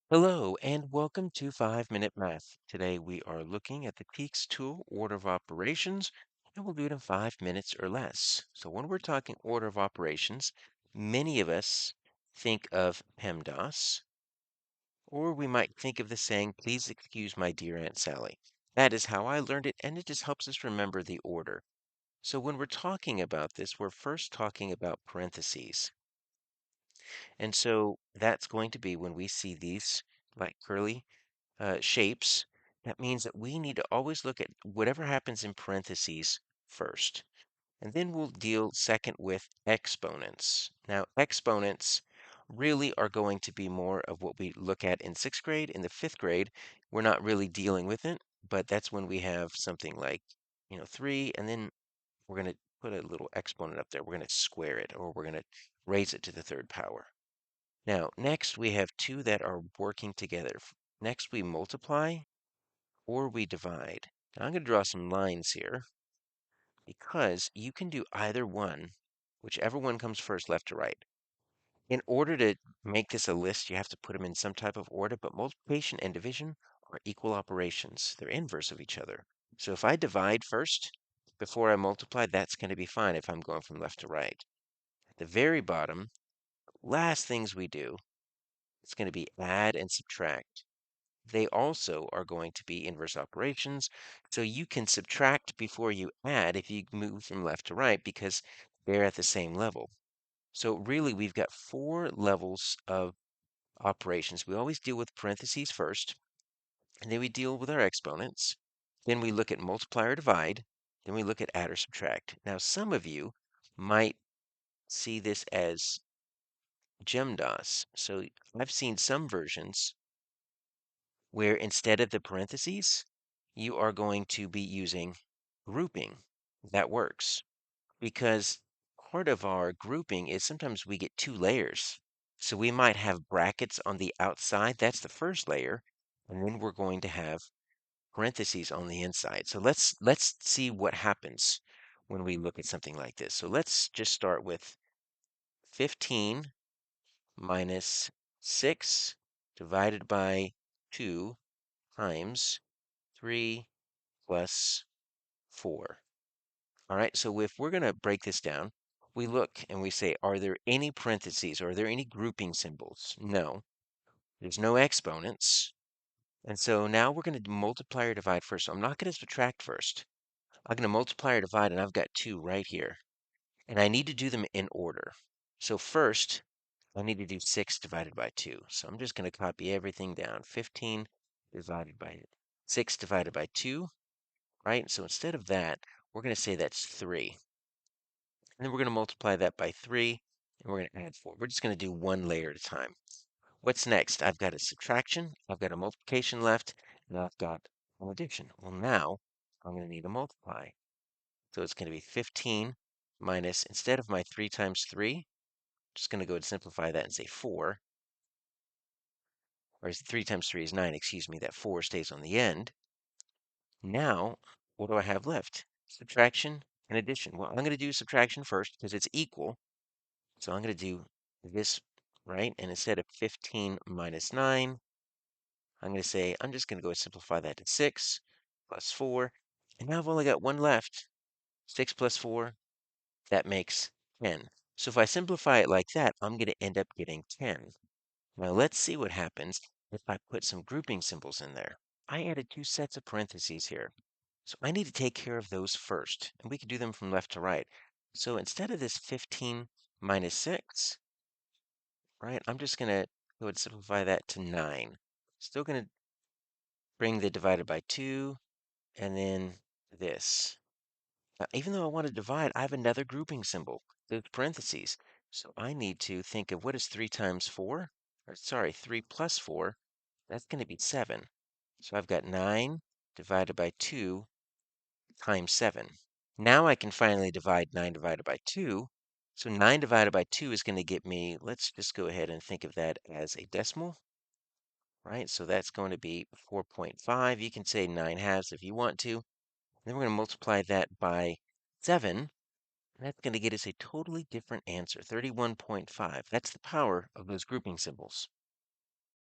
Hello and welcome to 5 Minute Math. Today we are looking at the TEKS tool, order of operations, and we'll do it in 5 minutes or less. So when we're talking order of operations, many of us think of PEMDAS, or we might think of the saying, please excuse my dear Aunt Sally. That is how I learned it, and it just helps us remember the order. So when we're talking about this, we're first talking about parentheses. And so that's going to be when we see these like curly shapes, that means that we need to always look at whatever happens in parentheses first. And then we'll deal second with exponents. Now, exponents really are going to be more of what we look at in sixth grade. In the fifth grade, we're not really dealing with it, but that's when we have something like, 3, and then we're going to put a little exponent up there. We're going to square it, or we're going to raise it to the third power. Now, next we have two that are working together. Next we multiply or we divide. Now I'm going to draw some lines here because you can do either one, whichever one comes first, left to right. In order to make this a list, you have to put them in some type of order, but multiplication and division are equal operations. They're inverse of each other. So if I divide first before I multiply, that's going to be fine if I'm going from left to right. At the very bottom, last things we do, it's going to be add and subtract. They also are going to be inverse operations. So you can subtract before you add if you move from left to right because they're at the same level. So really, we've got four levels of operations. We always deal with parentheses first, and then we deal with our exponents. Then we look at multiply or divide. Then we look at add or subtract. Now, some of you might see this as GEMDAS. So I've seen some versions where instead of the parentheses, you are going to be using grouping. That works because part of our grouping is sometimes we get two layers. So we might have brackets on the outside. That's the first layer. And then we're going to have parentheses on the inside. So let's see what happens when we look at something like this. So let's just start with 15 minus 6 divided by 2 times 3 plus 4. All right, so if we're going to break this down, we look and we say, are there any parentheses? Or are there any grouping symbols? No, there's no exponents. And so now we're going to multiply or divide first. So I'm not going to subtract first. I'm going to multiply or divide, and I've got 2 right here. And I need to do them in order. So first, I need to do 6 divided by 2. So I'm just going to copy everything down. 15 divided by 6 divided by 2. Right? So instead of that, we're going to say that's 3. And then we're going to multiply that by 3, and we're going to add 4. We're just going to do one layer at a time. What's next? I've got a subtraction, I've got a multiplication left, and I've got an addition. Well, now I'm going to need a multiply. So it's going to be 15 minus, instead of my 3 times 3, just going to go and simplify that and say 4. Or 3 times 3 is 9, excuse me, that 4 stays on the end. Now, what do I have left? Subtraction and addition. Well, I'm going to do subtraction first because it's equal. So I'm going to do this, right? And instead of 15 minus 9, I'm going to say, I'm just going to go and simplify that to 6 plus 4. And now I've only got one left. 6 plus 4, that makes 10. So if I simplify it like that, I'm going to end up getting 10. Now let's see what happens if I put some grouping symbols in there. I added two sets of parentheses here. So I need to take care of those first, and we can do them from left to right. So instead of this 15 minus 6, right, I'm just going to go and simplify that to 9. Still going to bring the divided by 2, and then this. Now, even though I want to divide, I have another grouping symbol, the parentheses. So I need to think of what is 3 times 4? Or sorry, 3 plus 4. That's going to be 7. So I've got 9 divided by 2 times 7. Now I can finally divide 9 divided by 2. So 9 divided by 2 is going to get me, let's just go ahead and think of that as a decimal, right? So that's going to be 4.5. You can say 9 halves if you want to. Then we're going to multiply that by 7. And that's going to get us a totally different answer, 31.5. That's the power of those grouping symbols.